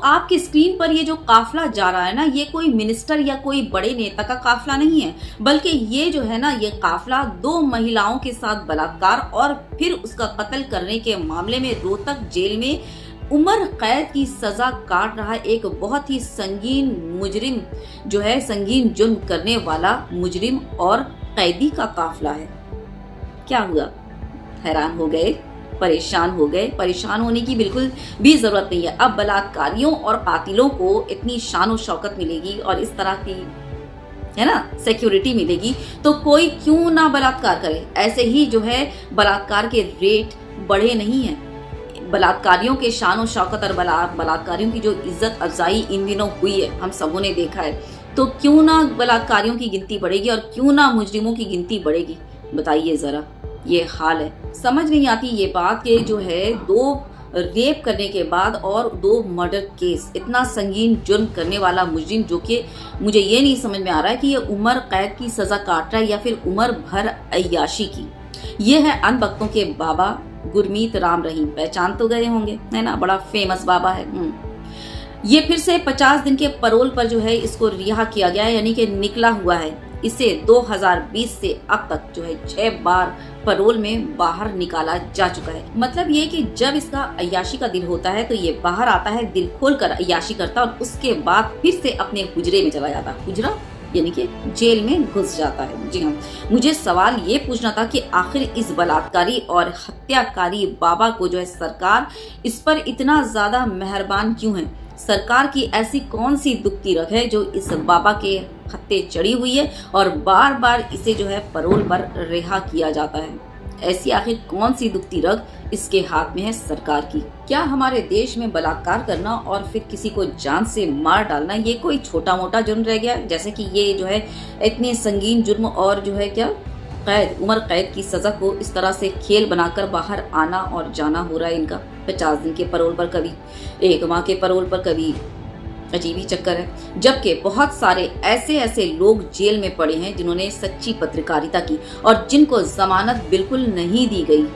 आपकी स्क्रीन पर ये जो काफिला जा रहा है ना, ये कोई मिनिस्टर या कोई बड़े नेता का काफिला नहीं है, बल्कि ये जो है ना, ये काफिला 2 महिलाओं के साथ बलात्कार और फिर उसका कत्ल करने के मामले में रोहतक जेल में उम्र कैद की सजा काट रहा एक बहुत ही संगीन मुजरिम जो है, संगीन जुर्म करने वाला मुजरिम और कैदी का काफिला है। क्या हुआ? हैरान हो गए, परेशान हो गए? परेशान होने की बिल्कुल भी जरूरत नहीं है। अब बलात्कारियों और कातिलों को इतनी शान और शौकत मिलेगी और इस तरह की है ना सिक्योरिटी मिलेगी, तो कोई क्यों ना बलात्कार करे। ऐसे ही जो है बलात्कार के रेट बढ़े नहीं हैं। बलात्कारियों के शान और शौकत और बलात्कारियों की जो इज्जत अफजाई इन दिनों हुई है, हम सबों ने देखा है, तो क्यों ना बलात्कारियों की गिनती बढ़ेगी और क्यों ना मुजरिमों की गिनती बढ़ेगी? बताइए जरा, ये हाल है। समझ नहीं आती ये बात कि जो है 2 रेप करने के बाद और 2 मर्डर केस, इतना संगीन जुर्म करने वाला मुजरिम, जो कि मुझे ये नहीं समझ में आ रहा है कि ये उम्र कैद की सजा काट रहा है या फिर उम्र भर अय्याशी की। ये है अनबख्तों के बाबा गुरमीत राम रहीम। पहचान तो गए होंगे, है ना, बड़ा फेमस बाबा है। ये फिर से 50 दिन के परोल पर जो है इसको रिहा किया गया है, यानी कि निकला हुआ है। इसे 2020 से अब तक जो है 6 बार परोल में बाहर निकाला जा चुका है। मतलब ये कि जब इसका अय्याशी का दिन होता है तो ये बाहर आता है, दिल खोलकर अय्याशी करता और उसके बाद फिर से अपने हुजरे में चला जाता। हुजरा यानी कि जेल में घुस जाता है। जी हाँ, मुझे सवाल ये पूछना था कि आखिर इस बलात्कारी और हत्याकारी बाबा को जो है सरकार इस पर इतना ज्यादा मेहरबान क्यों है? सरकार की ऐसी कौन सी दुखती रग है जो इस बाबा के हत्थे चढ़ी हुई है और बार बार इसे जो है परोल पर रिहा किया जाता है? ऐसी आखिर कौन सी दुखती रग इसके हाथ में है सरकार की? क्या हमारे देश में बलात्कार करना और फिर किसी को जान से मार डालना ये कोई छोटा मोटा जुर्म रह गया? जैसे कि ये जो है इतने संगीन जुर्म और जो है क्या कैद, उम्र कैद की सजा को इस तरह से खेल बनाकर बाहर आना और जाना हो रहा है इनका। 50 दिन के परोल पर, कभी 1 माह के परोल पर, कभी अजीब ही चक्कर है। जबकि बहुत सारे ऐसे लोग जेल में पड़े हैं जिन्होंने सच्ची पत्रकारिता की और जिनको जमानत बिल्कुल नहीं दी गई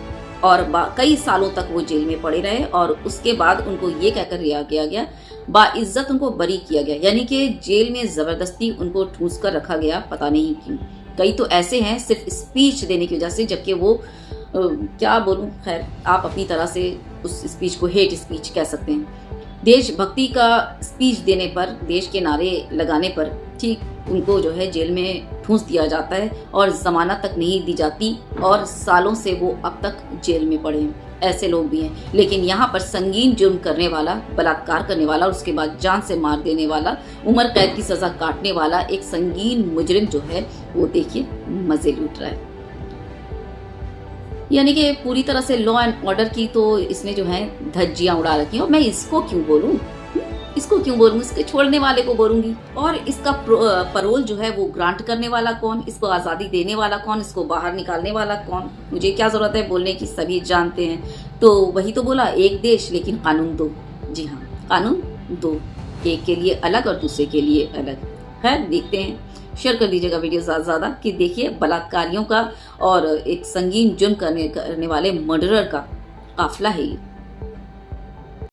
और कई सालों तक वो जेल में पड़े रहे और उसके बाद उनको ये कहकर रिहा किया गया, बाइज्जत उनको बरी किया गया, यानी कि जेल में जबरदस्ती उनको ठूंस कर रखा गया, पता नहीं क्यों। कई तो ऐसे हैं सिर्फ स्पीच देने की वजह से, जबकि वो क्या बोलूं, खैर आप अपनी तरह से उस स्पीच को हेट स्पीच कह सकते हैं। देशभक्ति का स्पीच देने पर, देश के नारे लगाने पर ठीक उनको जो है जेल में ठूंस दिया जाता है और जमानत तक नहीं दी जाती और सालों से वो अब तक जेल में पड़े हैं। ऐसे लोग भी हैं। लेकिन यहाँ पर संगीन जुर्म करने वाला, बलात्कार करने वाला और उसके बाद जान से मार देने वाला, उम्र कैद की सजा काटने वाला एक संगीन मुजरिम जो है वो देखिए मजे लूट रहा है। यानी कि पूरी तरह से लॉ एंड ऑर्डर की तो इसने जो है धज्जियां उड़ा रखी हैं। और मैं इसको क्यों बोलूं, इसके छोड़ने वाले को बोलूंगी। और इसका परोल जो है वो ग्रांट करने वाला कौन, इसको आज़ादी देने वाला कौन, इसको बाहर निकालने वाला कौन? मुझे क्या जरूरत है बोलने की, सभी जानते हैं। तो वही तो बोला, एक देश लेकिन कानून दो। जी हाँ, कानून दो, एक के लिए अलग और दूसरे के लिए अलग। खैर देखते हैं, शेयर कर दीजिएगा वीडियो ज़्यादा कि देखिए बलात्कारियों का और एक संगीन जुर्म करने वाले मर्डरर का काफिला है ये।